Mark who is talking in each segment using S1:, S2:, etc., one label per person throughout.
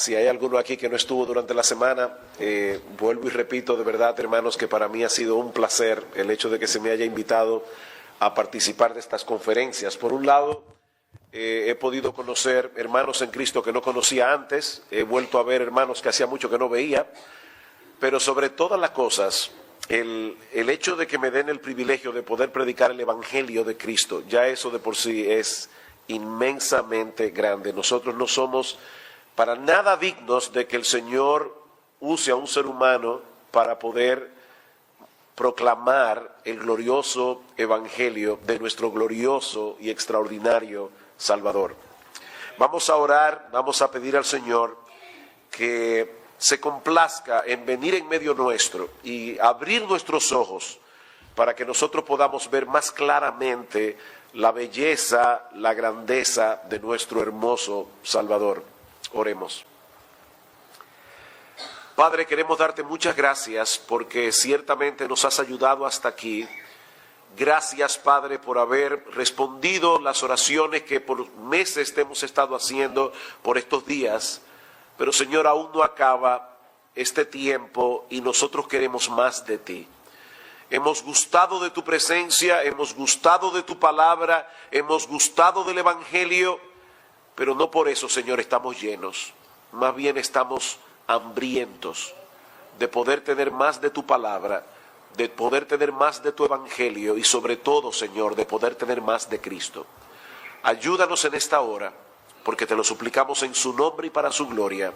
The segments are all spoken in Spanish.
S1: Si hay alguno aquí que no estuvo durante la semana, vuelvo y repito de verdad, hermanos, que para mí ha sido un placer el hecho de que se me haya invitado a participar de estas conferencias. Por un lado, he podido conocer hermanos en Cristo que no conocía antes, he vuelto a ver hermanos que hacía mucho que no veía, pero sobre todas las cosas, el hecho de que me den el privilegio de poder predicar el Evangelio de Cristo, ya eso de por sí es inmensamente grande. Nosotros no somos para nada dignos de que el Señor use a un ser humano para poder proclamar el glorioso Evangelio de nuestro glorioso y extraordinario Salvador. Vamos a orar, vamos a pedir al Señor que se complazca en venir en medio nuestro y abrir nuestros ojos para que nosotros podamos ver más claramente la belleza, la grandeza de nuestro hermoso Salvador. Oremos. Padre, queremos darte muchas gracias porque ciertamente nos has ayudado hasta aquí. Gracias, Padre, por haber respondido las oraciones que por meses te hemos estado haciendo por estos días. Pero, Señor, aún no acaba este tiempo y nosotros queremos más de ti. Hemos gustado de tu presencia, hemos gustado de tu palabra, hemos gustado del Evangelio, pero no por eso, Señor, estamos llenos. Más bien estamos hambrientos de poder tener más de tu palabra, de poder tener más de tu Evangelio y sobre todo, Señor, de poder tener más de Cristo. Ayúdanos en esta hora, porque te lo suplicamos en su nombre y para su gloria.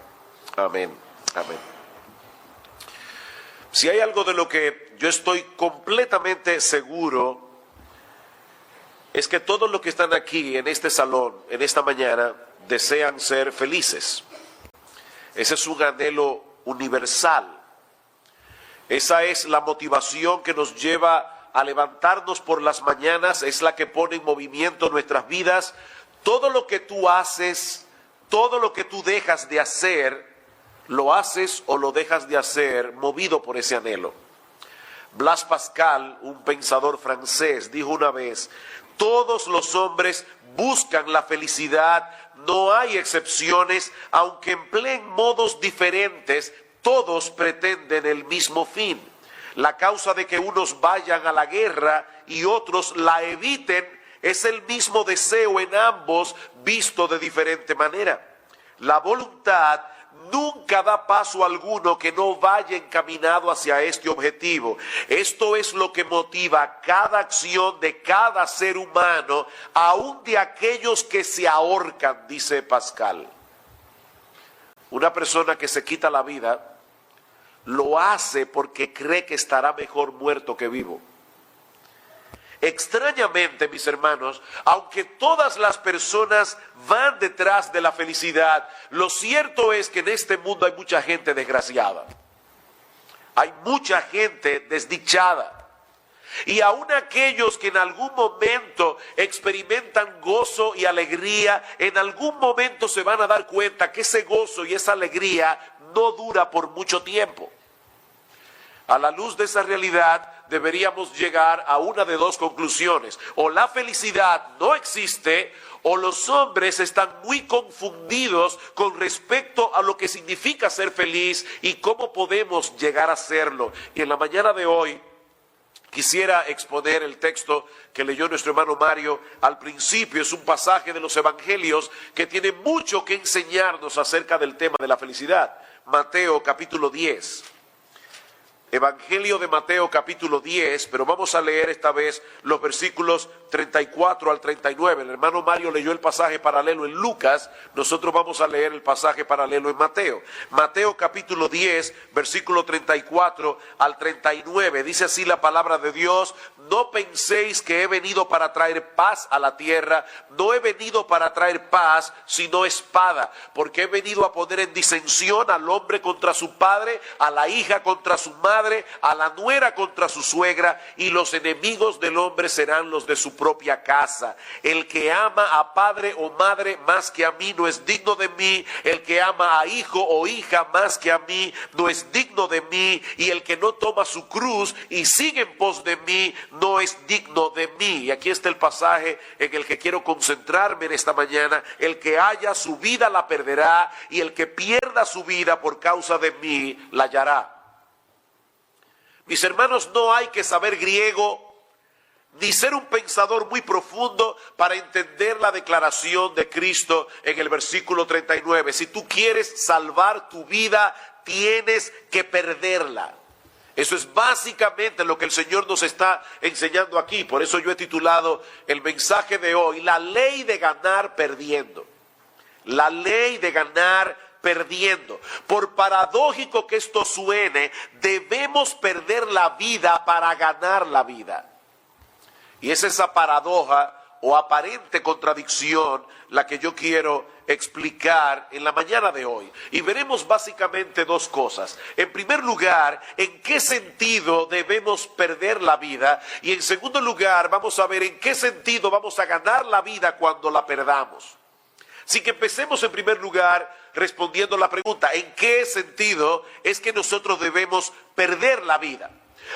S1: Amén. Amén. Si hay algo de lo que yo estoy completamente seguro, es que todos los que están aquí en este salón, en esta mañana, desean ser felices. Ese es un anhelo universal. Esa es la motivación que nos lleva a levantarnos por las mañanas, es la que pone en movimiento nuestras vidas. Todo lo que tú haces, todo lo que tú dejas de hacer, lo haces o lo dejas de hacer movido por ese anhelo. Blaise Pascal, un pensador francés, dijo una vez: todos los hombres buscan la felicidad, no hay excepciones, aunque empleen modos diferentes, todos pretenden el mismo fin. La causa de que unos vayan a la guerra y otros la eviten es el mismo deseo en ambos, visto de diferente manera. La voluntad nunca da paso alguno que no vaya encaminado hacia este objetivo. Esto es lo que motiva cada acción de cada ser humano, aun de aquellos que se ahorcan, dice Pascal. Una persona que se quita la vida lo hace porque cree que estará mejor muerto que vivo. Extrañamente, mis hermanos, aunque todas las personas van detrás de la felicidad, lo cierto es que en este mundo hay mucha gente desgraciada. Hay mucha gente desdichada. Y aún aquellos que en algún momento experimentan gozo y alegría, en algún momento se van a dar cuenta que ese gozo y esa alegría no dura por mucho tiempo. A la luz de esa realidad, deberíamos llegar a una de dos conclusiones: o la felicidad no existe, o los hombres están muy confundidos con respecto a lo que significa ser feliz y cómo podemos llegar a serlo. Y en la mañana de hoy quisiera exponer el texto que leyó nuestro hermano Mario al principio. Es un pasaje de los Evangelios que tiene mucho que enseñarnos acerca del tema de la felicidad. Mateo capítulo 10. Evangelio de Mateo capítulo 10, pero vamos a leer esta vez los versículos 34 al 39. El hermano Mario leyó el pasaje paralelo en Lucas, nosotros vamos a leer el pasaje paralelo en Mateo. Mateo capítulo 10, versículo 34 al 39, dice así la palabra de Dios: no penséis que he venido para traer paz a la tierra, no he venido para traer paz, sino espada, porque he venido a poner en disensión al hombre contra su padre, a la hija contra su madre, a la nuera contra su suegra, y los enemigos del hombre serán los de su propia casa. El que ama a padre o madre más que a mí no es digno de mí. El que ama a hijo o hija más que a mí no es digno de mí. Y el que no toma su cruz y sigue en pos de mí no es digno de mí. Y aquí está el pasaje en el que quiero concentrarme en esta mañana. El que haya su vida la perderá, y el que pierda su vida por causa de mí la hallará. Mis hermanos, no hay que saber griego ni ser un pensador muy profundo para entender la declaración de Cristo en el versículo 39. Si tú quieres salvar tu vida, tienes que perderla. Eso es básicamente lo que el Señor nos está enseñando aquí. Por eso yo he titulado el mensaje de hoy, la ley de ganar perdiendo. La ley de ganar perdiendo. Por paradójico que esto suene, debemos perder la vida para ganar la vida. Y es esa paradoja o aparente contradicción la que yo quiero explicar en la mañana de hoy. Y veremos básicamente dos cosas. En primer lugar, en qué sentido debemos perder la vida. Y en segundo lugar, vamos a ver en qué sentido vamos a ganar la vida cuando la perdamos. Así que empecemos en primer lugar respondiendo la pregunta, ¿en qué sentido es que nosotros debemos perder la vida?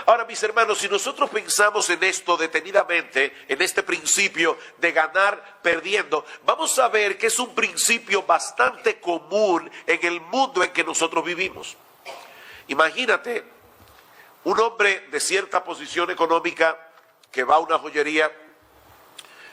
S1: Ahora, mis hermanos, si nosotros pensamos en esto detenidamente, en este principio de ganar perdiendo, vamos a ver que es un principio bastante común en el mundo en que nosotros vivimos. Imagínate un hombre de cierta posición económica que va a una joyería,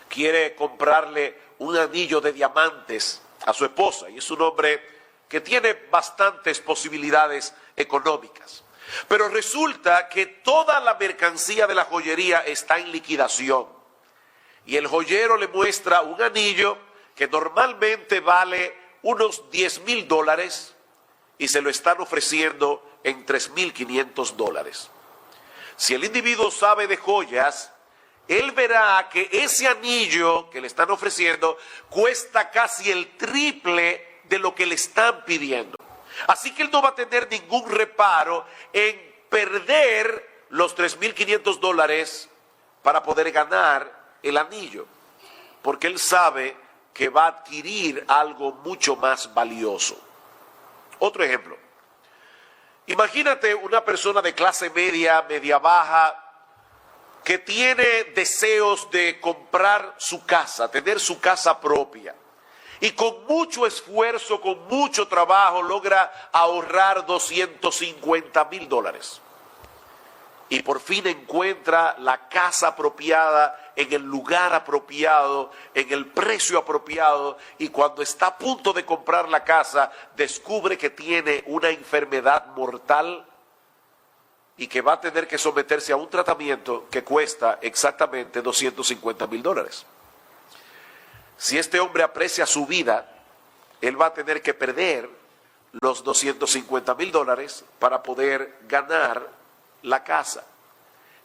S1: quiere comprarle un anillo de diamantes a su esposa, y es un hombre que tiene bastantes posibilidades económicas. Pero resulta que toda la mercancía de la joyería está en liquidación. Y el joyero le muestra un anillo que normalmente vale unos $10,000 y se lo están ofreciendo en $3,500. Si el individuo sabe de joyas, él verá que ese anillo que le están ofreciendo cuesta casi el triple de lo que le están pidiendo. Así que él no va a tener ningún reparo en perder los $3,500 para poder ganar el anillo, porque él sabe que va a adquirir algo mucho más valioso. Otro ejemplo. Imagínate una persona de clase media, media baja, que tiene deseos de comprar su casa, tener su casa propia. Y con mucho esfuerzo, con mucho trabajo, logra ahorrar $250,000. Y por fin encuentra la casa apropiada, en el lugar apropiado, en el precio apropiado. Y cuando está a punto de comprar la casa, descubre que tiene una enfermedad mortal y que va a tener que someterse a un tratamiento que cuesta exactamente $250,000. Si este hombre aprecia su vida, él va a tener que perder los $250,000 para poder ganar la casa.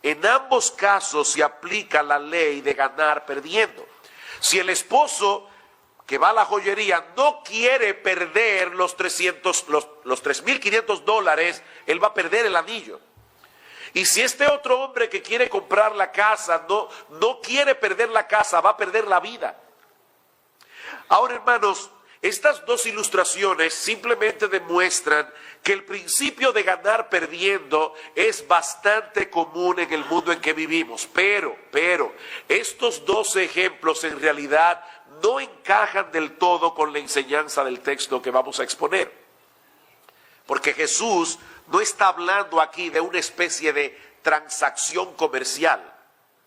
S1: En ambos casos se aplica la ley de ganar perdiendo. Si el esposo que va a la joyería no quiere perder los $3,500, él va a perder el anillo. Y si este otro hombre que quiere comprar la casa no quiere perder la casa, va a perder la vida. Ahora, hermanos, estas dos ilustraciones simplemente demuestran que el principio de ganar perdiendo es bastante común en el mundo en que vivimos. Pero, estos dos ejemplos en realidad no encajan del todo con la enseñanza del texto que vamos a exponer. Porque Jesús no está hablando aquí de una especie de transacción comercial.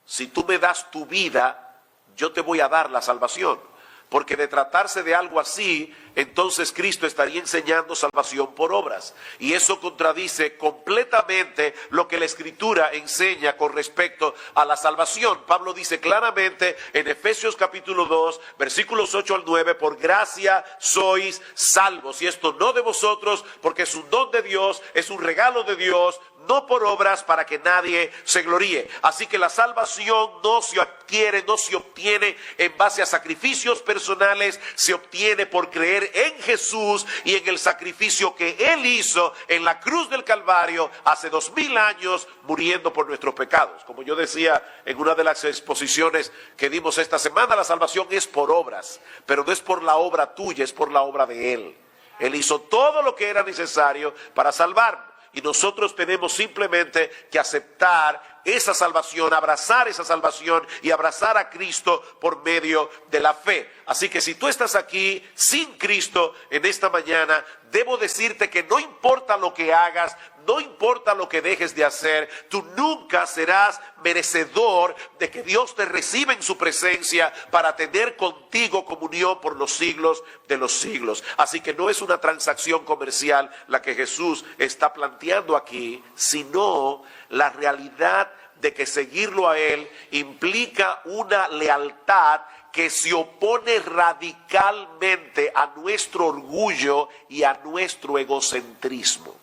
S1: Si tú me das tu vida, yo te voy a dar la salvación. Porque de tratarse de algo así, entonces Cristo estaría enseñando salvación por obras. Y eso contradice completamente lo que la Escritura enseña con respecto a la salvación. Pablo dice claramente en Efesios capítulo 2, versículos 8 al 9, por gracia sois salvos. Y esto no de vosotros, porque es un don de Dios, es un regalo de Dios, no por obras para que nadie se gloríe. Así que la salvación no se adquiere, no se obtiene en base a sacrificios personales, se obtiene por creer creer en Jesús y en el sacrificio que Él hizo en la cruz del Calvario hace 2000 años, muriendo por nuestros pecados. Como yo decía en una de las exposiciones que dimos esta semana, la salvación es por obras, pero no es por la obra tuya, es por la obra de Él. Él hizo todo lo que era necesario para salvarnos. Y nosotros tenemos simplemente que aceptar esa salvación, abrazar esa salvación y abrazar a Cristo por medio de la fe. Así que si tú estás aquí sin Cristo en esta mañana, debo decirte que no importa lo que hagas, no importa lo que dejes de hacer, tú nunca serás merecedor de que Dios te reciba en su presencia para tener contigo comunión por los siglos de los siglos. Así que no es una transacción comercial la que Jesús está planteando aquí, sino la realidad de que seguirlo a Él implica una lealtad que se opone radicalmente a nuestro orgullo y a nuestro egocentrismo.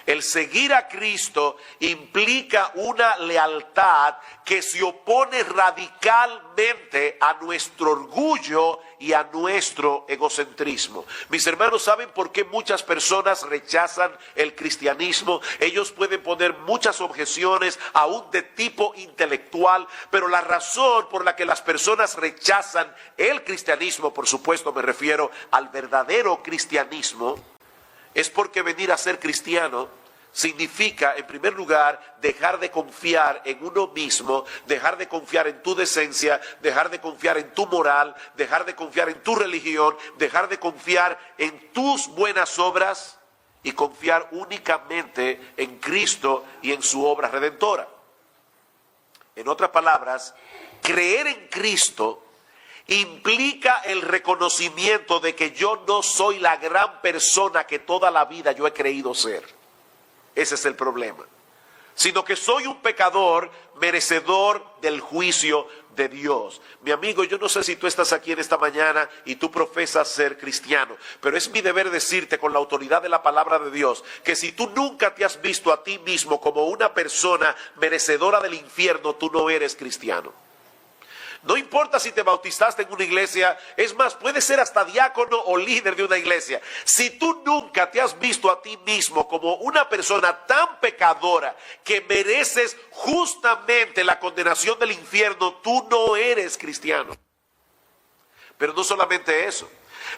S1: El seguir a Cristo implica una lealtad que se opone radicalmente a nuestro orgullo y a nuestro egocentrismo. Mis hermanos, ¿saben por qué muchas personas rechazan el cristianismo? Ellos pueden poner muchas objeciones, aún de tipo intelectual, pero la razón por la que las personas rechazan el cristianismo, por supuesto me refiero al verdadero cristianismo, es porque venir a ser cristiano significa, en primer lugar, dejar de confiar en uno mismo, dejar de confiar en tu decencia, dejar de confiar en tu moral, dejar de confiar en tu religión, dejar de confiar en tus buenas obras y confiar únicamente en Cristo y en su obra redentora. En otras palabras, creer en Cristo implica el reconocimiento de que yo no soy la gran persona que toda la vida yo he creído ser. Ese es el problema. Sino que soy un pecador merecedor del juicio de Dios. Mi amigo, yo no sé si tú estás aquí en esta mañana y tú profesas ser cristiano, pero es mi deber decirte con la autoridad de la palabra de Dios que si tú nunca te has visto a ti mismo como una persona merecedora del infierno, tú no eres cristiano. No importa si te bautizaste en una iglesia, es más, puedes ser hasta diácono o líder de una iglesia. Si tú nunca te has visto a ti mismo como una persona tan pecadora que mereces justamente la condenación del infierno, tú no eres cristiano. Pero no solamente eso.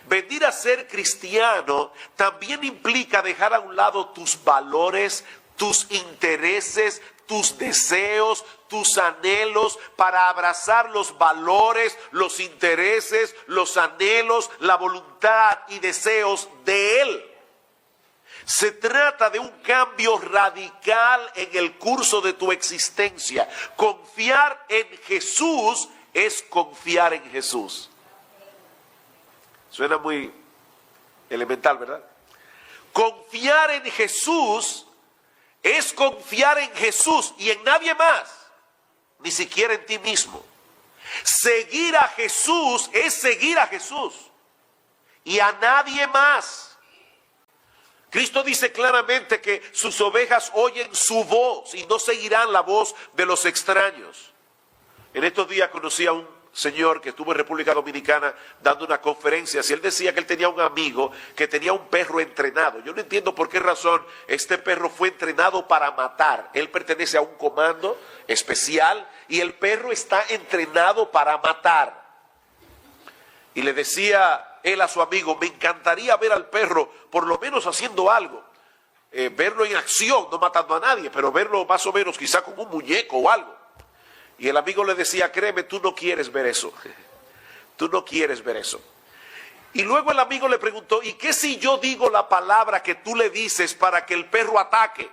S1: Venir a ser cristiano también implica dejar a un lado tus valores, tus intereses, tus deseos, tus anhelos, para abrazar los valores, los intereses, los anhelos, la voluntad y deseos de Él. Se trata de un cambio radical en el curso de tu existencia. Confiar en Jesús es confiar en Jesús. Suena muy elemental, ¿verdad? Confiar en Jesús es confiar en Jesús y en nadie más, ni siquiera en ti mismo. Seguir a Jesús es seguir a Jesús y a nadie más. Cristo dice claramente que sus ovejas oyen su voz y no seguirán la voz de los extraños. En estos días conocí a un señor que estuvo en República Dominicana dando una conferencia, y él decía que él tenía un amigo que tenía un perro entrenado. Yo no entiendo por qué razón este perro fue entrenado para matar. Él pertenece a un comando especial y el perro está entrenado para matar. Y le decía él a su amigo, me encantaría ver al perro por lo menos haciendo algo. Verlo en acción, no matando a nadie, pero verlo más o menos quizá con un muñeco o algo. Y el amigo le decía, créeme, tú no quieres ver eso. Tú no quieres ver eso. Y luego el amigo le preguntó, ¿y qué si yo digo la palabra que tú le dices para que el perro ataque?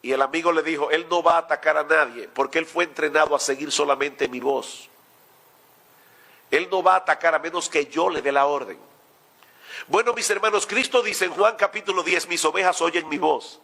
S1: Y el amigo le dijo, él no va a atacar a nadie, porque él fue entrenado a seguir solamente mi voz. Él no va a atacar a menos que yo le dé la orden. Bueno, mis hermanos, Cristo dice en Juan capítulo 10, mis ovejas oyen mi voz.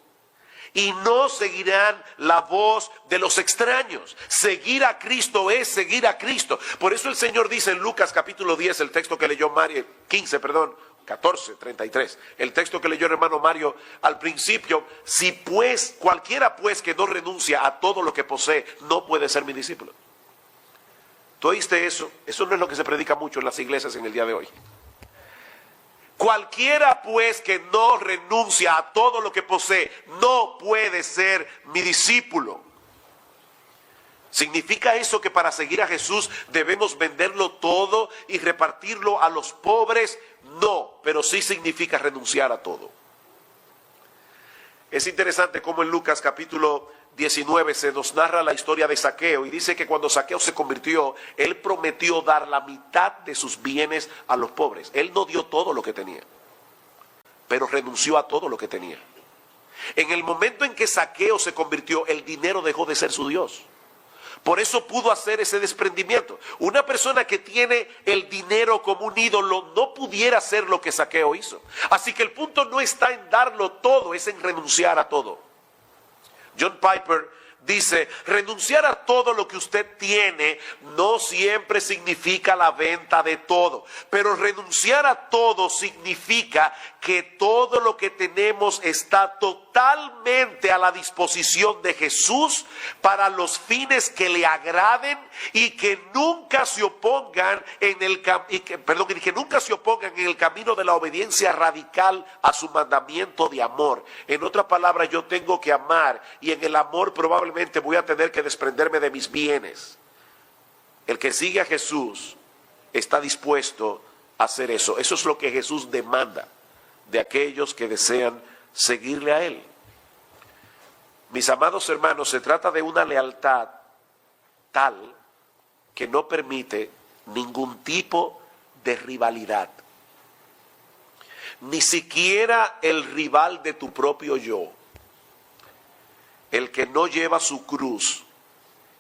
S1: Y no seguirán la voz de los extraños. Seguir a Cristo es seguir a Cristo. Por eso el Señor dice en Lucas capítulo 10, el texto que leyó Mario, 14:33, el texto que leyó el hermano Mario al principio, si pues, cualquiera pues que no renuncia a todo lo que posee, no puede ser mi discípulo. ¿Tú oíste eso? Eso no es lo que se predica mucho en las iglesias en el día de hoy. Cualquiera pues que no renuncia a todo lo que posee, no puede ser mi discípulo. ¿Significa eso que para seguir a Jesús debemos venderlo todo y repartirlo a los pobres? No, pero sí significa renunciar a todo. Es interesante cómo en Lucas capítulo 19 se nos narra la historia de Zaqueo y dice que cuando Zaqueo se convirtió, él prometió dar la mitad de sus bienes a los pobres. Él no dio todo lo que tenía, pero renunció a todo lo que tenía. En el momento en que Zaqueo se convirtió, el dinero dejó de ser su Dios. Por eso pudo hacer ese desprendimiento. Una persona que tiene el dinero como un ídolo no pudiera hacer lo que Zaqueo hizo. Así que el punto no está en darlo todo, es en renunciar a todo. John Piper dice, renunciar a todo lo que usted tiene no siempre significa la venta de todo, pero renunciar a todo significa que todo lo que tenemos está totalmente a la disposición de Jesús para los fines que le agraden y que nunca se opongan en el camino de la obediencia radical a su mandamiento de amor. En otras palabras, yo tengo que amar y en el amor probablemente voy a tener que desprenderme de mis bienes. El que sigue a Jesús está dispuesto a hacer eso. Eso es lo que Jesús demanda de aquellos que desean seguirle a Él. Mis amados hermanos, se trata de una lealtad tal que no permite ningún tipo de rivalidad. Ni siquiera el rival de tu propio yo. El que no lleva su cruz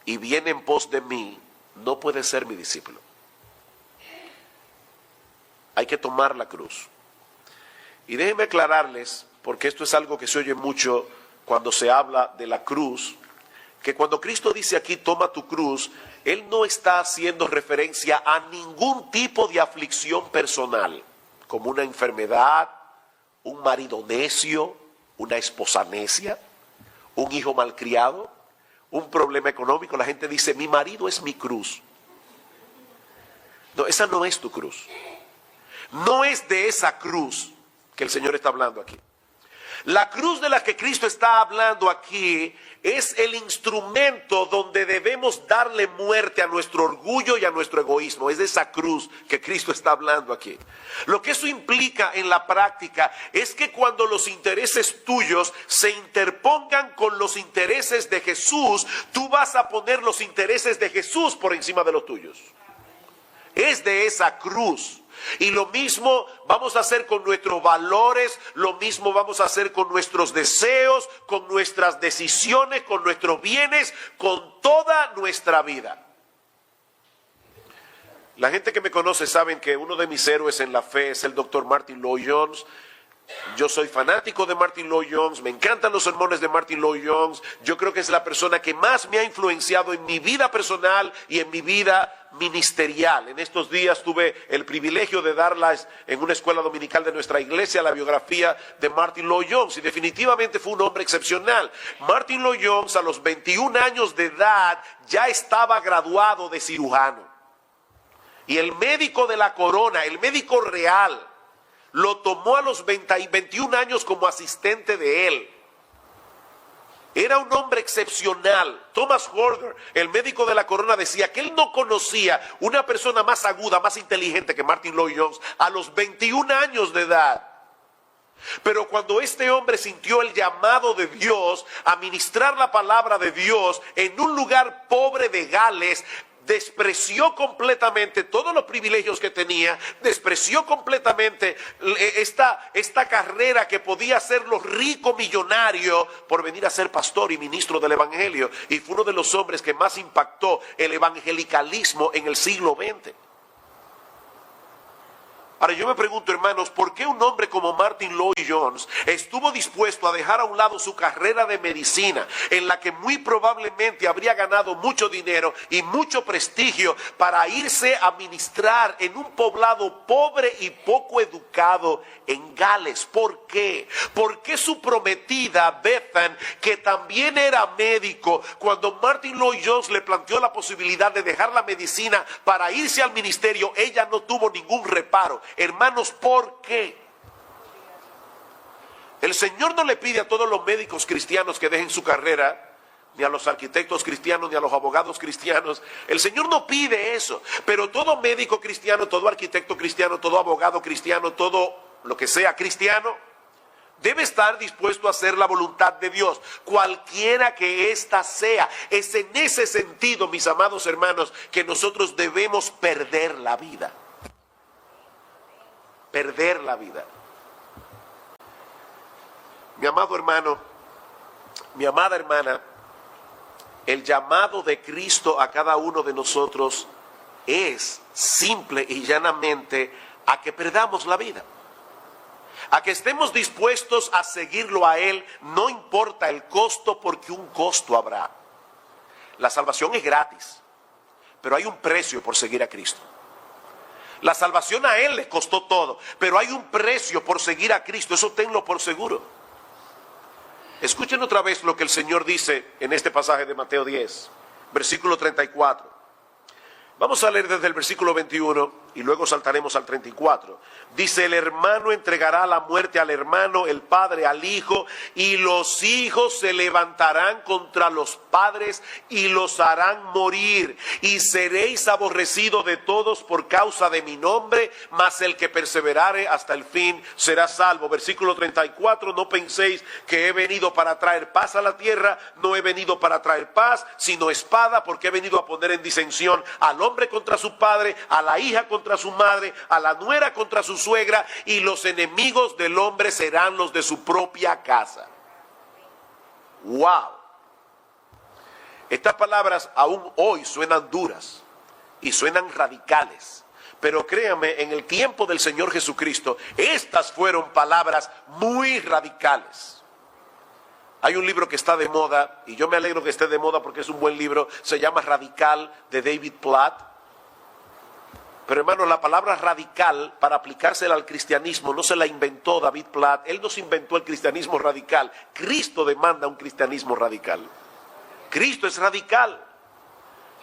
S1: y viene en pos de mí, no puede ser mi discípulo. Hay que tomar la cruz. Y déjenme aclararles, porque esto es algo que se oye mucho cuando se habla de la cruz, que cuando Cristo dice aquí, toma tu cruz, Él no está haciendo referencia a ningún tipo de aflicción personal, como una enfermedad, un marido necio, una esposa necia, un hijo malcriado, un problema económico. La gente dice, mi marido es mi cruz. No, esa no es tu cruz. No es de esa cruz que el Señor está hablando aquí. La cruz de la que Cristo está hablando aquí es el instrumento donde debemos darle muerte a nuestro orgullo y a nuestro egoísmo. Es de esa cruz que Cristo está hablando aquí. Lo que eso implica en la práctica es que cuando los intereses tuyos se interpongan con los intereses de Jesús, tú vas a poner los intereses de Jesús por encima de los tuyos. Es de esa cruz. Y lo mismo vamos a hacer con nuestros valores, lo mismo vamos a hacer con nuestros deseos, con nuestras decisiones, con nuestros bienes, con toda nuestra vida. La gente que me conoce saben que uno de mis héroes en la fe es el Dr. Martin Lloyd-Jones. Yo soy fanático de Martin Lloyd-Jones, me encantan los sermones de Martin Lloyd-Jones. Yo creo que es la persona que más me ha influenciado en mi vida personal y en mi vida ministerial. En estos días tuve el privilegio de darlas en una escuela dominical de nuestra iglesia, la biografía de Martin Lloyd-Jones, y definitivamente fue un hombre excepcional. Martin Lloyd-Jones a los 21 años de edad ya estaba graduado de cirujano. Y el médico de la corona, el médico real, lo tomó a los 21 años como asistente de él. Era un hombre excepcional. Thomas Horder, el médico de la corona, decía que él no conocía una persona más aguda, más inteligente que Martin Lloyd-Jones a los 21 años de edad. Pero cuando este hombre sintió el llamado de Dios a ministrar la palabra de Dios en un lugar pobre de Gales, despreció completamente todos los privilegios que tenía, despreció completamente esta carrera que podía hacerlo rico millonario por venir a ser pastor y ministro del evangelio, y fue uno de los hombres que más impactó el evangelicalismo en el siglo XX. Ahora yo me pregunto, hermanos, ¿por qué un hombre como Martin Lloyd-Jones estuvo dispuesto a dejar a un lado su carrera de medicina, en la que muy probablemente habría ganado mucho dinero y mucho prestigio, para irse a ministrar en un poblado pobre y poco educado en Gales? ¿Por qué? ¿Por qué su prometida Bethan, que también era médico, cuando Martin Lloyd-Jones le planteó la posibilidad de dejar la medicina para irse al ministerio, ella no tuvo ningún reparo? Hermanos, ¿por qué? El Señor no le pide a todos los médicos cristianos que dejen su carrera, ni a los arquitectos cristianos, ni a los abogados cristianos. El Señor no pide eso. Pero todo médico cristiano, todo arquitecto cristiano, todo abogado cristiano, todo lo que sea cristiano, debe estar dispuesto a hacer la voluntad de Dios, cualquiera que ésta sea. Es en ese sentido, mis amados hermanos, que nosotros debemos perder la vida. Perder la vida. Mi amado hermano, mi amada hermana, el llamado de Cristo a cada uno de nosotros es simple y llanamente a que perdamos la vida. A que estemos dispuestos a seguirlo a Él, no importa el costo, porque un costo habrá. La salvación es gratis, pero hay un precio por seguir a Cristo. La salvación a Él le costó todo, pero hay un precio por seguir a Cristo, eso tenlo por seguro. Escuchen otra vez lo que el Señor dice en este pasaje de Mateo 10, versículo 34. Vamos a leer desde el versículo 21 y luego saltaremos al 34. Dice: el hermano entregará la muerte al hermano, el padre al hijo, y los hijos se levantarán contra los padres y los harán morir. Y seréis aborrecidos de todos por causa de mi nombre, mas el que perseverare hasta el fin será salvo. Versículo 34, no penséis que he venido para traer paz a la tierra, no he venido para traer paz, sino espada, porque he venido a poner en disensión al hombre contra su padre, a la hija contra su madre, a la nuera contra su suegra, y los enemigos del hombre serán los de su propia casa. ¡Wow! Estas palabras aún hoy suenan duras y suenan radicales, pero créanme, en el tiempo del Señor Jesucristo, estas fueron palabras muy radicales. Hay un libro que está de moda, y yo me alegro que esté de moda porque es un buen libro, se llama Radical, de David Platt. Pero hermano, la palabra radical, para aplicársela al cristianismo, no se la inventó David Platt. Él no se inventó el cristianismo radical. Cristo demanda un cristianismo radical. Cristo es radical.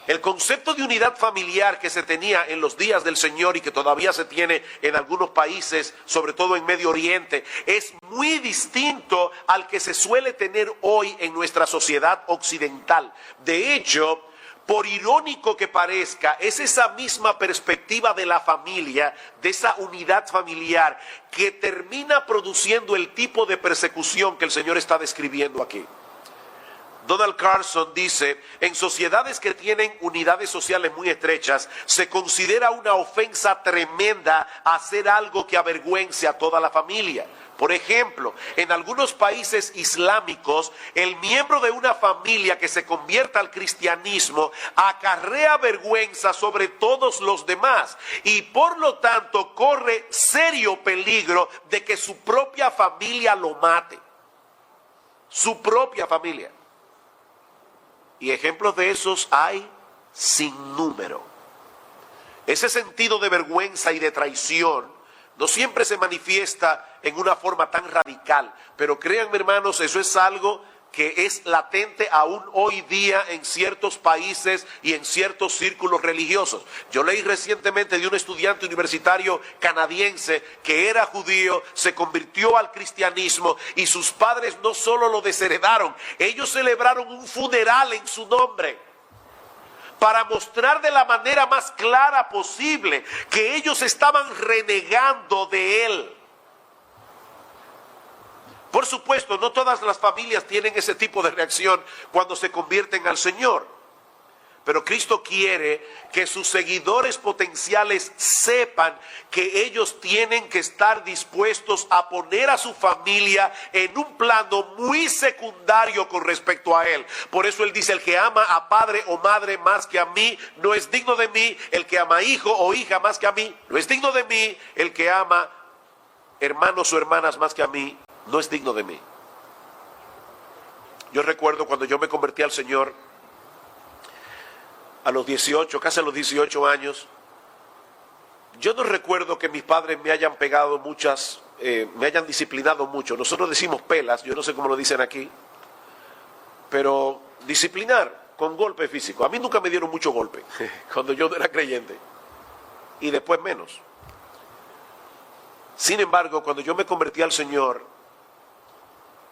S1: El concepto de unidad familiar que se tenía en los días del Señor y que todavía se tiene en algunos países, sobre todo en Medio Oriente, es muy distinto al que se suele tener hoy en nuestra sociedad occidental. De hecho, por irónico que parezca, es esa misma perspectiva de la familia, de esa unidad familiar, que termina produciendo el tipo de persecución que el Señor está describiendo aquí. Donald Carson dice: en sociedades que tienen unidades sociales muy estrechas, se considera una ofensa tremenda hacer algo que avergüence a toda la familia. Por ejemplo, en algunos países islámicos, el miembro de una familia que se convierta al cristianismo acarrea vergüenza sobre todos los demás y por lo tanto corre serio peligro de que su propia familia lo mate. Su propia familia. Y ejemplos de esos hay sin número. Ese sentido de vergüenza y de traición no siempre se manifiesta en una forma tan radical, pero créanme hermanos, eso es algo que es latente aún hoy día en ciertos países y en ciertos círculos religiosos. Yo leí recientemente de un estudiante universitario canadiense que era judío, se convirtió al cristianismo y sus padres no solo lo desheredaron, ellos celebraron un funeral en su nombre, para mostrar de la manera más clara posible que ellos estaban renegando de él. Por supuesto, no todas las familias tienen ese tipo de reacción cuando se convierten al Señor. Pero Cristo quiere que sus seguidores potenciales sepan que ellos tienen que estar dispuestos a poner a su familia en un plano muy secundario con respecto a Él. Por eso Él dice: el que ama a padre o madre más que a mí no es digno de mí. El que ama a hijo o hija más que a mí no es digno de mí. El que ama hermanos o hermanas más que a mí no es digno de mí. Yo recuerdo cuando yo me convertí al Señor, a los 18, casi a los 18 años, yo no recuerdo que mis padres me hayan pegado muchas, me hayan disciplinado mucho. Nosotros decimos pelas, yo no sé cómo lo dicen aquí, pero disciplinar con golpe físico. A mí nunca me dieron mucho golpe cuando yo no era creyente, y después menos. Sin embargo, cuando yo me convertí al Señor,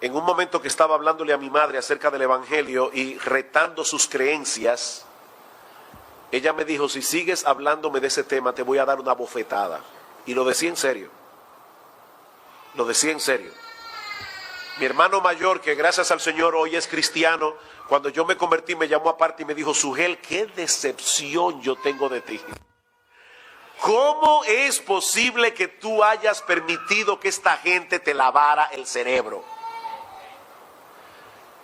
S1: en un momento que estaba hablándole a mi madre acerca del Evangelio y retando sus creencias, ella me dijo, si sigues hablándome de ese tema te voy a dar una bofetada. Y lo decía en serio. Lo decía en serio. Mi hermano mayor, que gracias al Señor hoy es cristiano, cuando yo me convertí me llamó aparte y me dijo, Sugel, qué decepción yo tengo de ti. ¿Cómo es posible que tú hayas permitido que esta gente te lavara el cerebro?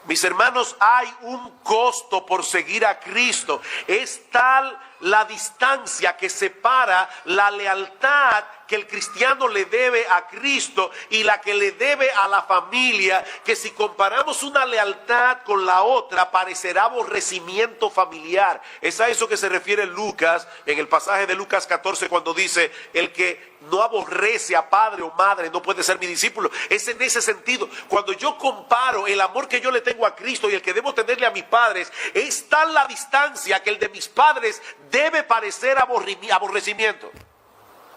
S1: Mis hermanos, hay un costo por seguir a Cristo. Es tal la distancia que separa la lealtad que el cristiano le debe a Cristo y la que le debe a la familia, que si comparamos una lealtad con la otra, parecerá aborrecimiento familiar. Es a eso que se refiere Lucas, en el pasaje de Lucas 14, cuando dice, el que no aborrece a padre o madre no puede ser mi discípulo. Es en ese sentido. Cuando yo comparo el amor que yo le tengo a Cristo y el que debo tenerle a mis padres, es tal la distancia que el de mis padres debe parecer aborrecimiento.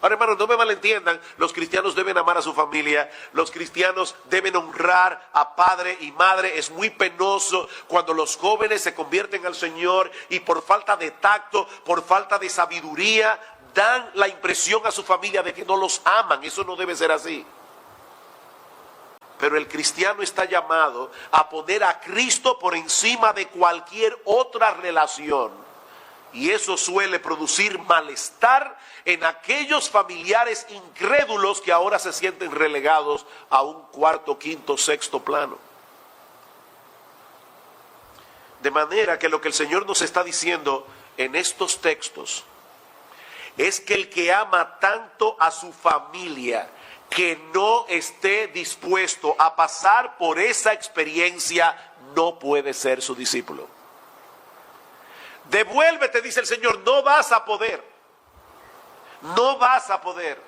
S1: Ahora, hermanos, no me malentiendan, los cristianos deben amar a su familia, los cristianos deben honrar a padre y madre. Es muy penoso cuando los jóvenes se convierten al Señor y por falta de tacto, por falta de sabiduría, dan la impresión a su familia de que no los aman. Eso no debe ser así. Pero el cristiano está llamado a poner a Cristo por encima de cualquier otra relación. Y eso suele producir malestar en aquellos familiares incrédulos que ahora se sienten relegados a un cuarto, quinto, sexto plano. De manera que lo que el Señor nos está diciendo en estos textos es que el que ama tanto a su familia, que no esté dispuesto a pasar por esa experiencia, no puede ser su discípulo. Devuélvete, dice el Señor, no vas a poder. No vas a poder.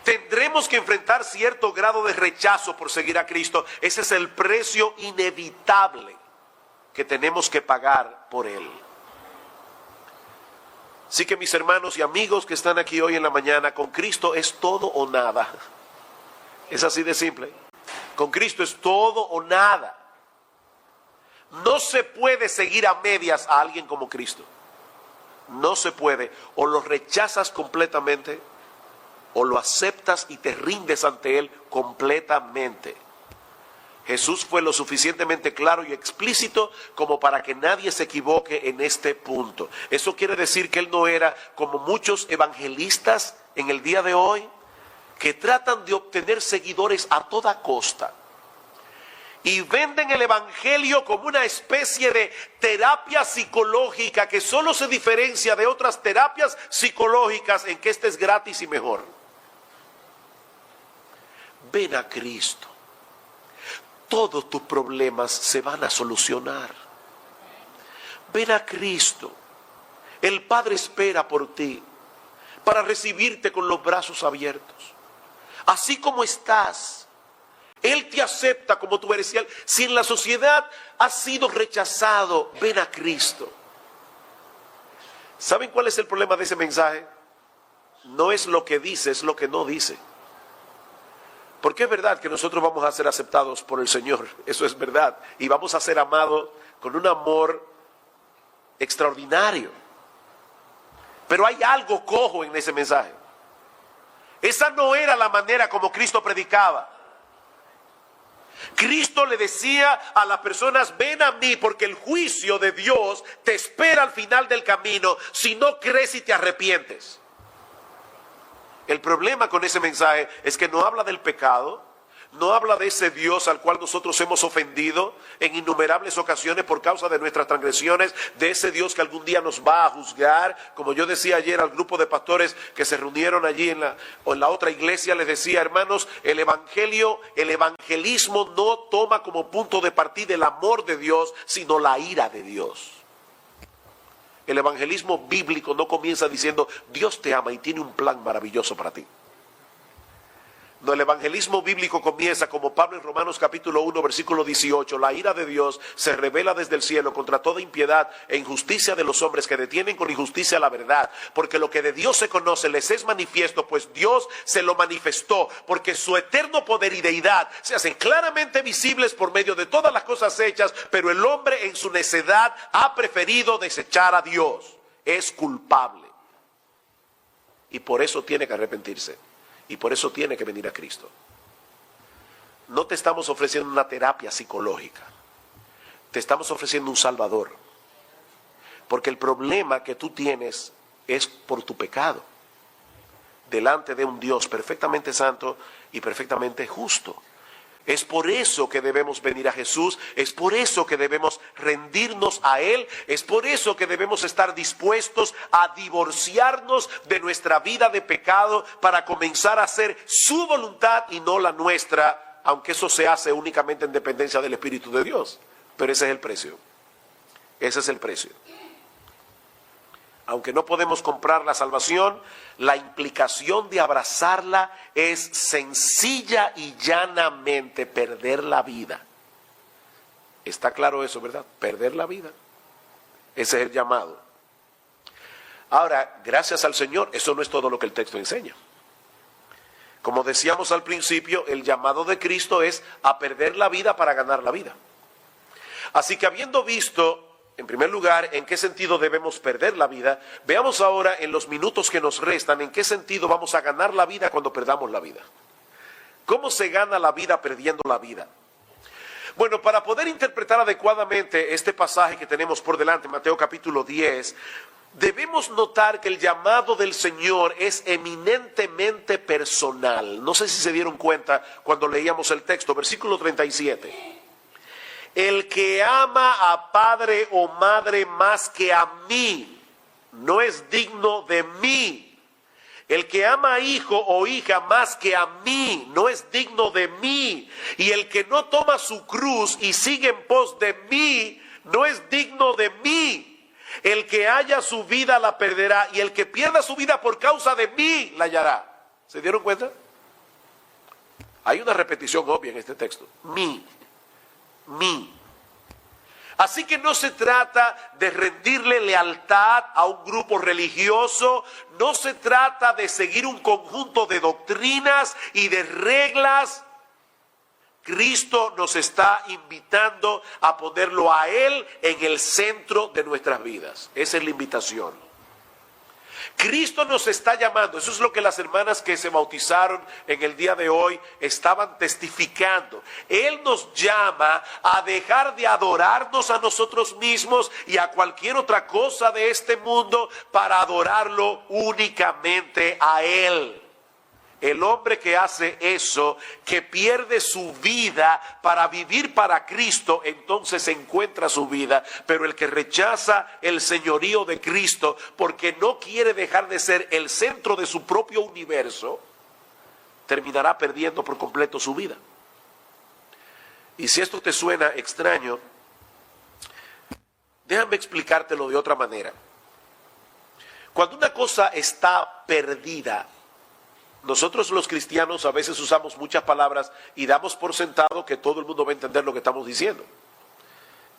S1: Tendremos que enfrentar cierto grado de rechazo por seguir a Cristo. Ese es el precio inevitable que tenemos que pagar por Él. Así que mis hermanos y amigos que están aquí hoy en la mañana, con Cristo es todo o nada. Es así de simple. Con Cristo es todo o nada. No se puede seguir a medias a alguien como Cristo. No se puede. O lo rechazas completamente, o lo aceptas y te rindes ante Él completamente. Jesús fue lo suficientemente claro y explícito como para que nadie se equivoque en este punto. Eso quiere decir que Él no era como muchos evangelistas en el día de hoy, que tratan de obtener seguidores a toda costa. Y venden el evangelio como una especie de terapia psicológica que solo se diferencia de otras terapias psicológicas en que esta es gratis y mejor. Ven a Cristo. Todos tus problemas se van a solucionar. Ven a Cristo. El Padre espera por ti para recibirte con los brazos abiertos. Así como estás, Él te acepta como tú eres. Si en la sociedad has sido rechazado, ven a Cristo. ¿Saben cuál es el problema de ese mensaje? No es lo que dice, es lo que no dice. Porque es verdad que nosotros vamos a ser aceptados por el Señor. Eso es verdad. Y vamos a ser amados con un amor extraordinario. Pero hay algo cojo en ese mensaje. Esa no era la manera como Cristo predicaba. Cristo le decía a las personas, ven a mí porque el juicio de Dios te espera al final del camino si no crees y te arrepientes. El problema con ese mensaje es que no habla del pecado, no habla de ese Dios al cual nosotros hemos ofendido en innumerables ocasiones por causa de nuestras transgresiones, de ese Dios que algún día nos va a juzgar. Como yo decía ayer al grupo de pastores que se reunieron allí en la otra iglesia, les decía, hermanos, el evangelismo no toma como punto de partida el amor de Dios, sino la ira de Dios. El evangelismo bíblico no comienza diciendo, Dios te ama y tiene un plan maravilloso para ti. No, el evangelismo bíblico comienza como Pablo en Romanos capítulo 1 versículo 18. La ira de Dios se revela desde el cielo contra toda impiedad e injusticia de los hombres que detienen con injusticia la verdad. Porque lo que de Dios se conoce les es manifiesto, pues Dios se lo manifestó. Porque su eterno poder y deidad se hacen claramente visibles por medio de todas las cosas hechas. Pero el hombre en su necedad ha preferido desechar a Dios. Es culpable. Y por eso tiene que arrepentirse. Y por eso tiene que venir a Cristo. No te estamos ofreciendo una terapia psicológica. Te estamos ofreciendo un Salvador. Porque el problema que tú tienes es por tu pecado. Delante de un Dios perfectamente santo y perfectamente justo. Es por eso que debemos venir a Jesús, es por eso que debemos rendirnos a Él, es por eso que debemos estar dispuestos a divorciarnos de nuestra vida de pecado para comenzar a hacer su voluntad y no la nuestra, aunque eso se hace únicamente en dependencia del Espíritu de Dios. Pero ese es el precio, ese es el precio. Aunque no podemos comprar la salvación, la implicación de abrazarla es sencilla y llanamente perder la vida. Está claro eso, ¿verdad? Perder la vida. Ese es el llamado. Ahora, gracias al Señor, eso no es todo lo que el texto enseña. Como decíamos al principio, el llamado de Cristo es a perder la vida para ganar la vida. Así que habiendo visto, en primer lugar, en qué sentido debemos perder la vida, veamos ahora en los minutos que nos restan, en qué sentido vamos a ganar la vida cuando perdamos la vida. ¿Cómo se gana la vida perdiendo la vida? Bueno, para poder interpretar adecuadamente este pasaje que tenemos por delante, Mateo capítulo 10, debemos notar que el llamado del Señor es eminentemente personal. No sé si se dieron cuenta cuando leíamos el texto, versículo 37. El que ama a padre o madre más que a mí, no es digno de mí. El que ama a hijo o hija más que a mí, no es digno de mí. Y el que no toma su cruz y sigue en pos de mí, no es digno de mí. El que haya su vida la perderá, y el que pierda su vida por causa de mí la hallará. ¿Se dieron cuenta? Hay una repetición obvia en este texto. Mí. Así que no se trata de rendirle lealtad a un grupo religioso, no se trata de seguir un conjunto de doctrinas y de reglas. Cristo nos está invitando a ponerlo a Él en el centro de nuestras vidas. Esa es la invitación. Cristo nos está llamando, eso es lo que las hermanas que se bautizaron en el día de hoy estaban testificando. Él nos llama a dejar de adorarnos a nosotros mismos y a cualquier otra cosa de este mundo para adorarlo únicamente a Él. El hombre que hace eso, que pierde su vida para vivir para Cristo, entonces encuentra su vida. Pero el que rechaza el señorío de Cristo porque no quiere dejar de ser el centro de su propio universo, terminará perdiendo por completo su vida. Y si esto te suena extraño, déjame explicártelo de otra manera. Cuando una cosa está perdida, nosotros los cristianos a veces usamos muchas palabras y damos por sentado que todo el mundo va a entender lo que estamos diciendo.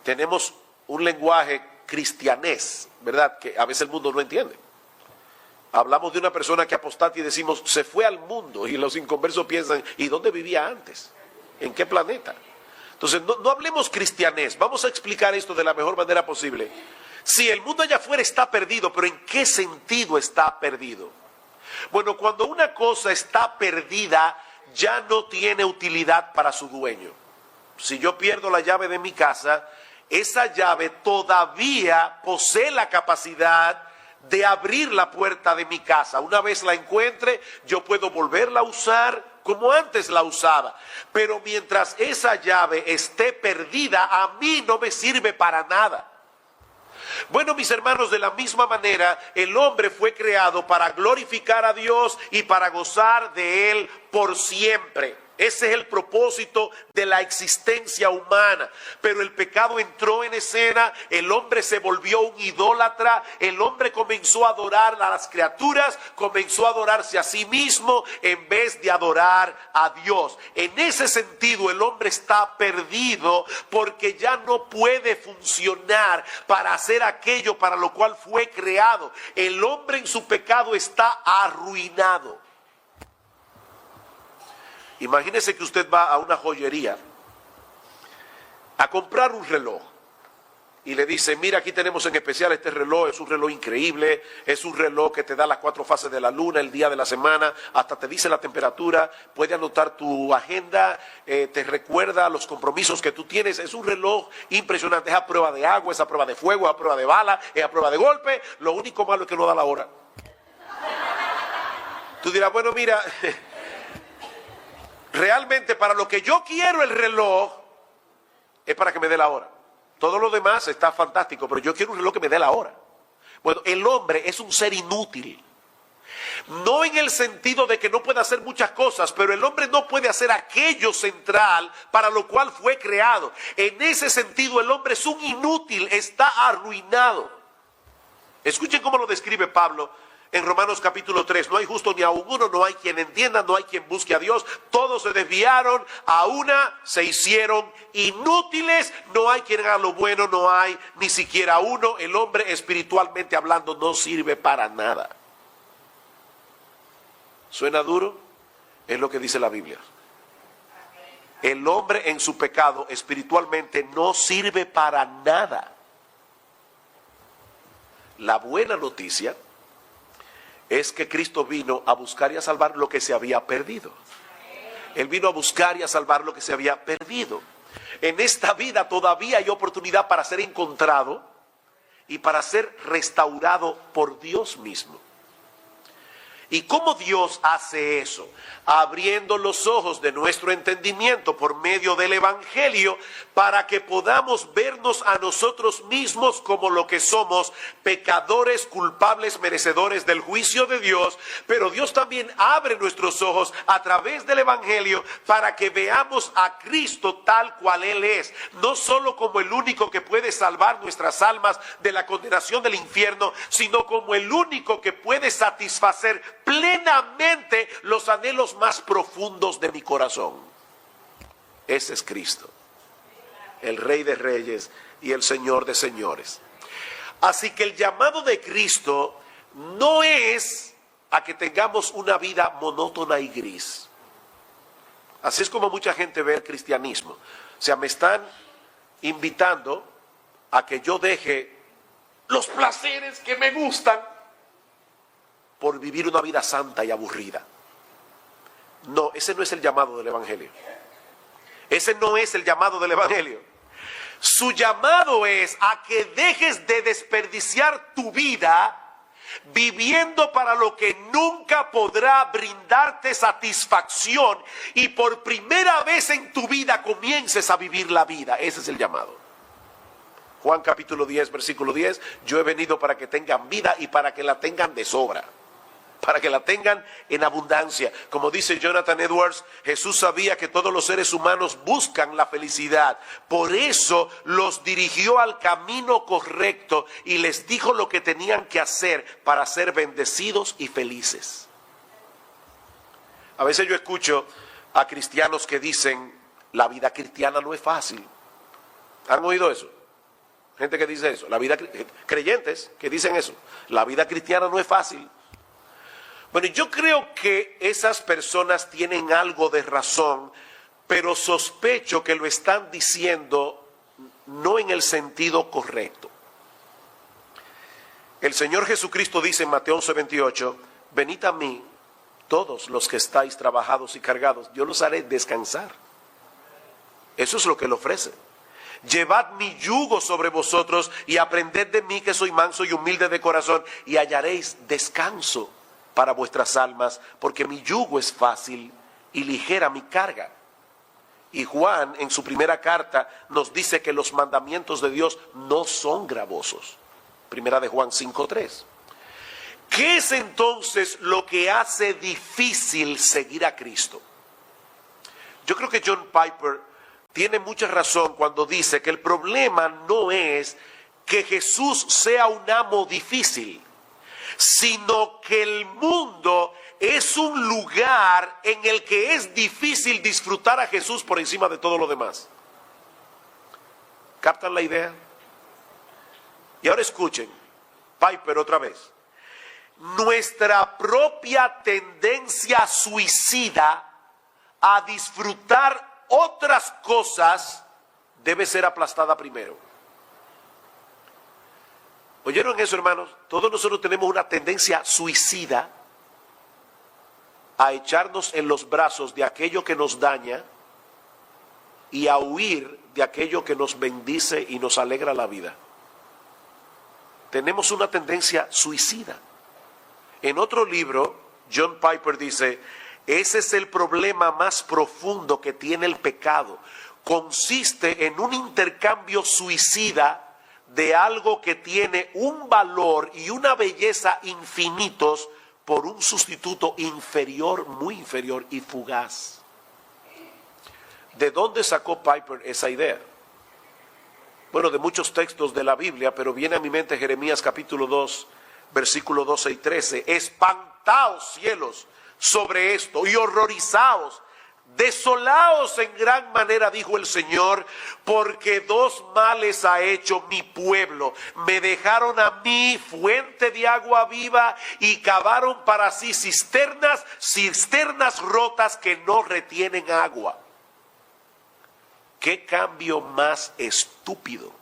S1: Tenemos un lenguaje cristianés, ¿verdad? Que a veces el mundo no entiende. Hablamos de una persona que apostata y decimos, se fue al mundo, y los inconversos piensan, ¿y dónde vivía antes? ¿En qué planeta? Entonces no hablemos cristianés, vamos a explicar esto de la mejor manera posible. Si el mundo allá afuera está perdido, pero ¿en qué sentido está perdido? Bueno, cuando una cosa está perdida, ya no tiene utilidad para su dueño. Si yo pierdo la llave de mi casa, esa llave todavía posee la capacidad de abrir la puerta de mi casa. Una vez la encuentre, yo puedo volverla a usar como antes la usaba. Pero mientras esa llave esté perdida, a mí no me sirve para nada. Bueno, mis hermanos, de la misma manera, el hombre fue creado para glorificar a Dios y para gozar de Él por siempre. Ese es el propósito de la existencia humana. Pero el pecado entró en escena, el hombre se volvió un idólatra, el hombre comenzó a adorar a las criaturas, comenzó a adorarse a sí mismo en vez de adorar a Dios. En ese sentido, el hombre está perdido porque ya no puede funcionar para hacer aquello para lo cual fue creado. El hombre en su pecado está arruinado. Imagínese que usted va a una joyería a comprar un reloj y le dice, mira, aquí tenemos en especial este reloj, es un reloj increíble, es un reloj que te da las 4 fases de la luna, el día de la semana, hasta te dice la temperatura, puede anotar tu agenda, te recuerda los compromisos que tú tienes. Es un reloj impresionante, es a prueba de agua, es a prueba de fuego, es a prueba de bala, es a prueba de golpe. Lo único malo es que no da la hora. Tú dirás, bueno, mira, realmente para lo que yo quiero el reloj es para que me dé la hora. Todo lo demás está fantástico, pero yo quiero un reloj que me dé la hora. Bueno, el hombre es un ser inútil. No en el sentido de que no puede hacer muchas cosas, pero el hombre no puede hacer aquello central para lo cual fue creado. En ese sentido, el hombre es un inútil, está arruinado. Escuchen cómo lo describe Pablo en Romanos capítulo 3, no hay justo ni aun uno, no hay quien entienda, no hay quien busque a Dios, todos se desviaron, a una se hicieron inútiles, no hay quien haga lo bueno, no hay ni siquiera uno. El hombre espiritualmente hablando no sirve para nada. ¿Suena duro? Es lo que dice la Biblia. El hombre en su pecado espiritualmente no sirve para nada. La buena noticia es que Cristo vino a buscar y a salvar lo que se había perdido. Él vino a buscar y a salvar lo que se había perdido. En esta vida todavía hay oportunidad para ser encontrado y para ser restaurado por Dios mismo. ¿Y cómo Dios hace eso? Abriendo los ojos de nuestro entendimiento por medio del Evangelio para que podamos vernos a nosotros mismos como lo que somos, pecadores, culpables, merecedores del juicio de Dios. Pero Dios también abre nuestros ojos a través del Evangelio para que veamos a Cristo tal cual Él es. No solo como el único que puede salvar nuestras almas de la condenación del infierno, sino como el único que puede satisfacer plenamente los anhelos más profundos de mi corazón. Ese es Cristo, el Rey de Reyes y el Señor de Señores. Así que el llamado de Cristo no es a que tengamos una vida monótona y gris. Así es como mucha gente ve el cristianismo. O sea, me están invitando a que yo deje los placeres que me gustan por vivir una vida santa y aburrida. No, ese no es el llamado del Evangelio. Ese no es el llamado del Evangelio. Su llamado es a que dejes de desperdiciar tu vida viviendo para lo que nunca podrá brindarte satisfacción y por primera vez en tu vida comiences a vivir la vida. Ese es el llamado. Juan capítulo 10, versículo 10, yo he venido para que tengan vida y para que la tengan de sobra, para que la tengan en abundancia. Como dice Jonathan Edwards, Jesús sabía que todos los seres humanos buscan la felicidad. Por eso los dirigió al camino correcto y les dijo lo que tenían que hacer para ser bendecidos y felices. A veces yo escucho a cristianos que dicen, la vida cristiana no es fácil. ¿Han oído eso? Gente que dice eso, creyentes que dicen eso, la vida cristiana no es fácil. Bueno, yo creo que esas personas tienen algo de razón, pero sospecho que lo están diciendo no en el sentido correcto. El Señor Jesucristo dice en Mateo 11:28, venid a mí, todos los que estáis trabajados y cargados, yo los haré descansar. Eso es lo que Él ofrece. Llevad mi yugo sobre vosotros y aprended de mí que soy manso y humilde de corazón y hallaréis descanso para vuestras almas, porque mi yugo es fácil y ligera mi carga. Y Juan en su primera carta nos dice que los mandamientos de Dios no son gravosos. Primera de Juan 5:3. ¿Qué es entonces lo que hace difícil seguir a Cristo? Yo creo que John Piper tiene mucha razón cuando dice que el problema no es que Jesús sea un amo difícil, sino que el mundo es un lugar en el que es difícil disfrutar a Jesús por encima de todo lo demás. ¿Captan la idea? Y ahora escuchen, Piper otra vez. Nuestra propia tendencia suicida a disfrutar otras cosas debe ser aplastada primero. ¿Oyeron eso, hermanos? Todos nosotros tenemos una tendencia suicida a echarnos en los brazos de aquello que nos daña y a huir de aquello que nos bendice y nos alegra la vida. Tenemos una tendencia suicida. En otro libro, John Piper dice, ese es el problema más profundo que tiene el pecado. Consiste en un intercambio suicida de algo que tiene un valor y una belleza infinitos por un sustituto inferior, muy inferior y fugaz. ¿De dónde sacó Piper esa idea? Bueno, de muchos textos de la Biblia, pero viene a mi mente Jeremías capítulo 2, versículos 12 y 13. Espantaos, cielos, sobre esto y horrorizaos. Desolaos en gran manera, dijo el Señor, porque dos males ha hecho mi pueblo. Me dejaron a mí fuente de agua viva y cavaron para sí cisternas rotas que no retienen agua. ¿Qué cambio más estúpido?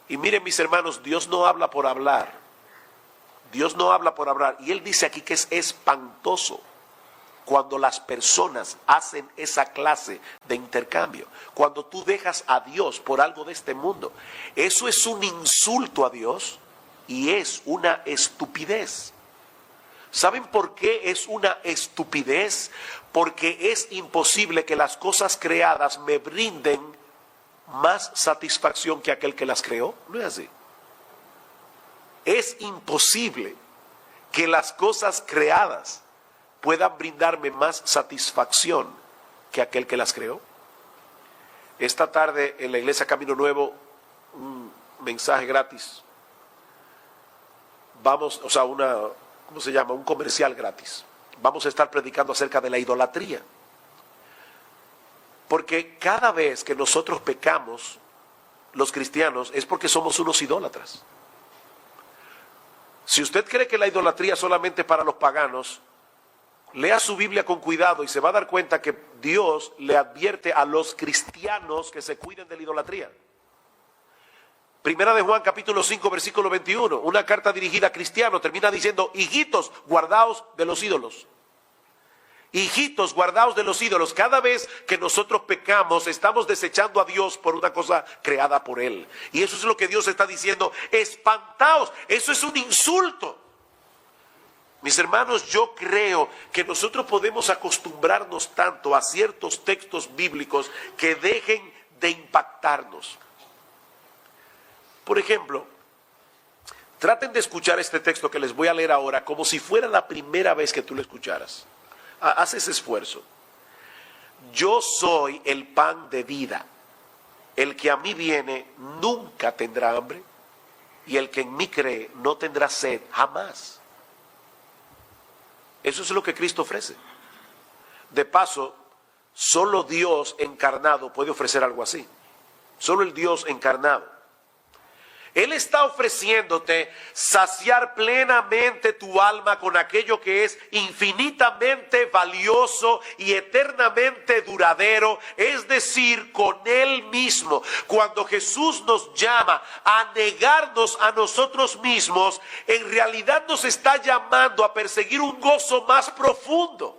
S1: Y miren, mis hermanos, Dios no habla por hablar. Dios no habla por hablar. Y Él dice aquí que es espantoso cuando las personas hacen esa clase de intercambio. Cuando tú dejas a Dios por algo de este mundo. Eso es un insulto a Dios y es una estupidez. ¿Saben por qué es una estupidez? Porque es imposible que las cosas creadas me brinden más satisfacción que aquel que las creó. No es así. Es imposible que las cosas creadas puedan brindarme más satisfacción que aquel que las creó. Esta tarde en la iglesia Camino Nuevo, un mensaje gratis. Vamos, o sea, ¿cómo se llama? Un comercial gratis. Vamos a estar predicando acerca de la idolatría. Porque cada vez que nosotros pecamos, los cristianos, es porque somos unos idólatras. Si usted cree que la idolatría es solamente para los paganos, lea su Biblia con cuidado y se va a dar cuenta que Dios le advierte a los cristianos que se cuiden de la idolatría. Primera de Juan capítulo 5 versículo 21, una carta dirigida a cristianos, termina diciendo, hijitos, guardaos de los ídolos. Hijitos, guardaos de los ídolos. Cada vez que nosotros pecamos, estamos desechando a Dios por una cosa creada por Él. Y eso es lo que Dios está diciendo, espantaos, eso es un insulto. Mis hermanos, yo creo que nosotros podemos acostumbrarnos tanto a ciertos textos bíblicos que dejen de impactarnos. Por ejemplo, traten de escuchar este texto que les voy a leer ahora como si fuera la primera vez que tú lo escucharas. Haz ese esfuerzo. Yo soy el pan de vida. El que a mí viene nunca tendrá hambre y el que en mí cree no tendrá sed jamás. Eso es lo que Cristo ofrece. De paso, solo Dios encarnado puede ofrecer algo así. Solo el Dios encarnado. Él está ofreciéndote saciar plenamente tu alma con aquello que es infinitamente valioso y eternamente duradero, es decir, con Él mismo. Cuando Jesús nos llama a negarnos a nosotros mismos, en realidad nos está llamando a perseguir un gozo más profundo.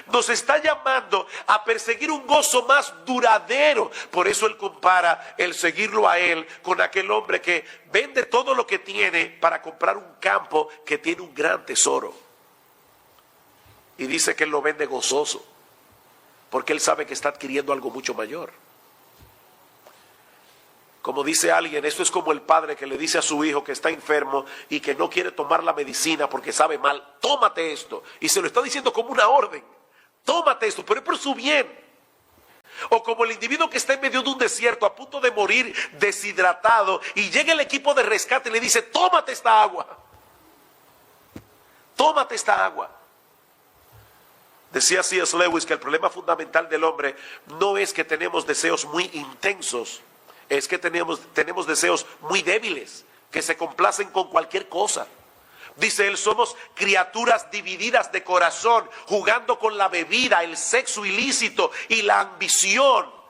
S1: Nos está llamando a perseguir un gozo más duradero. Por eso Él compara el seguirlo a Él con aquel hombre que vende todo lo que tiene para comprar un campo que tiene un gran tesoro. Y dice que Él lo vende gozoso, porque Él sabe que está adquiriendo algo mucho mayor. Como dice alguien, esto es como el padre que le dice a su hijo que está enfermo y que no quiere tomar la medicina porque sabe mal, tómate esto. Y se lo está diciendo como una orden. tómate esto, pero es por su bien. O como el individuo que está en medio de un desierto a punto de morir deshidratado y llega el equipo de rescate y le dice, tómate esta agua. Tómate esta agua. Decía C.S. Lewis que el problema fundamental del hombre no es que tenemos deseos muy intensos, es que tenemos deseos muy débiles, que se complacen con cualquier cosa. Dice él, somos criaturas divididas de corazón, jugando con la bebida, el sexo ilícito y la ambición,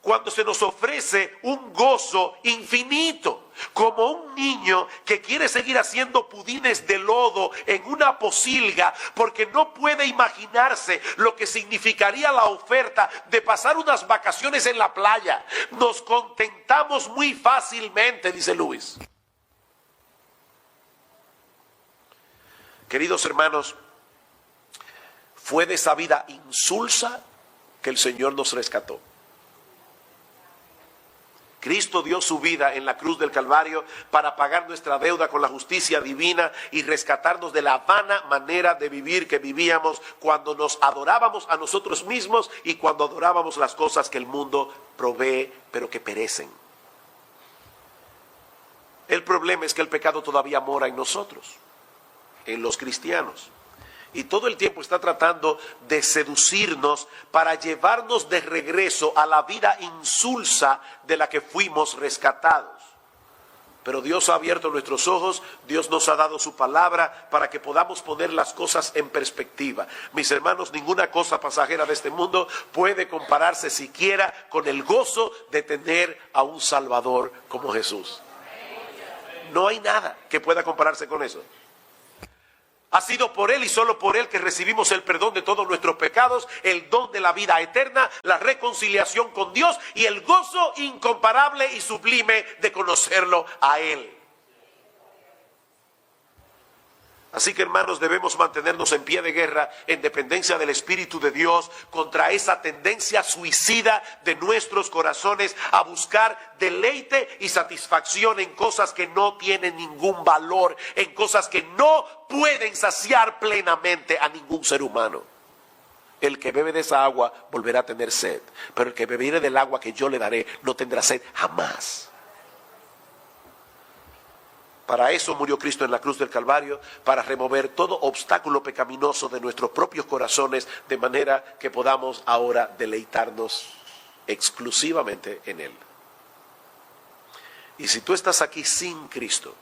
S1: cuando se nos ofrece un gozo infinito, como un niño que quiere seguir haciendo pudines de lodo en una pocilga, porque no puede imaginarse lo que significaría la oferta de pasar unas vacaciones en la playa. Nos contentamos muy fácilmente, dice Lewis. Queridos hermanos, fue de esa vida insulsa que el Señor nos rescató. Cristo dio su vida en la cruz del Calvario para pagar nuestra deuda con la justicia divina y rescatarnos de la vana manera de vivir que vivíamos cuando nos adorábamos a nosotros mismos y cuando adorábamos las cosas que el mundo provee pero que perecen. El problema es que el pecado todavía mora en nosotros, en los cristianos, y todo el tiempo está tratando de seducirnos para llevarnos de regreso a la vida insulsa de la que fuimos rescatados. Pero Dios ha abierto nuestros ojos, Dios nos ha dado su palabra para que podamos poner las cosas en perspectiva. Mis hermanos, ninguna cosa pasajera de este mundo puede compararse siquiera con el gozo de tener a un Salvador como Jesús. No hay nada que pueda compararse con eso. Ha sido por Él y solo por Él que recibimos el perdón de todos nuestros pecados, el don de la vida eterna, la reconciliación con Dios y el gozo incomparable y sublime de conocerlo a Él. Así que, hermanos, debemos mantenernos en pie de guerra en dependencia del Espíritu de Dios contra esa tendencia suicida de nuestros corazones a buscar deleite y satisfacción en cosas que no tienen ningún valor, en cosas que no pueden saciar plenamente a ningún ser humano. El que bebe de esa agua volverá a tener sed, pero el que bebiere del agua que yo le daré no tendrá sed jamás. Para eso murió Cristo en la cruz del Calvario, para remover todo obstáculo pecaminoso de nuestros propios corazones, de manera que podamos ahora deleitarnos exclusivamente en Él. Y si tú estás aquí sin Cristo,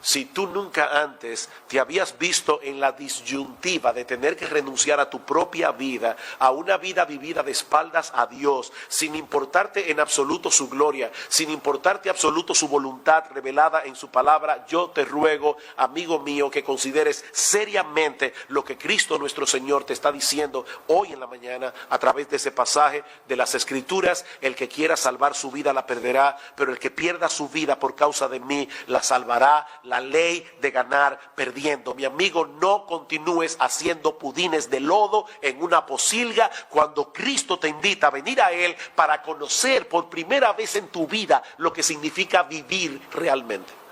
S1: si tú nunca antes te habías visto en la disyuntiva de tener que renunciar a tu propia vida, a una vida vivida de espaldas a Dios, sin importarte en absoluto su gloria, sin importarte absoluto su voluntad revelada en su palabra, yo te ruego, amigo mío, que consideres seriamente lo que Cristo nuestro Señor te está diciendo hoy en la mañana a través de ese pasaje de las Escrituras. El que quiera salvar su vida la perderá, pero el que pierda su vida por causa de mí la salvará. La ley de ganar perdiendo. Mi amigo, no continúes haciendo pudines de lodo en una pocilga cuando Cristo te invita a venir a Él para conocer por primera vez en tu vida lo que significa vivir realmente.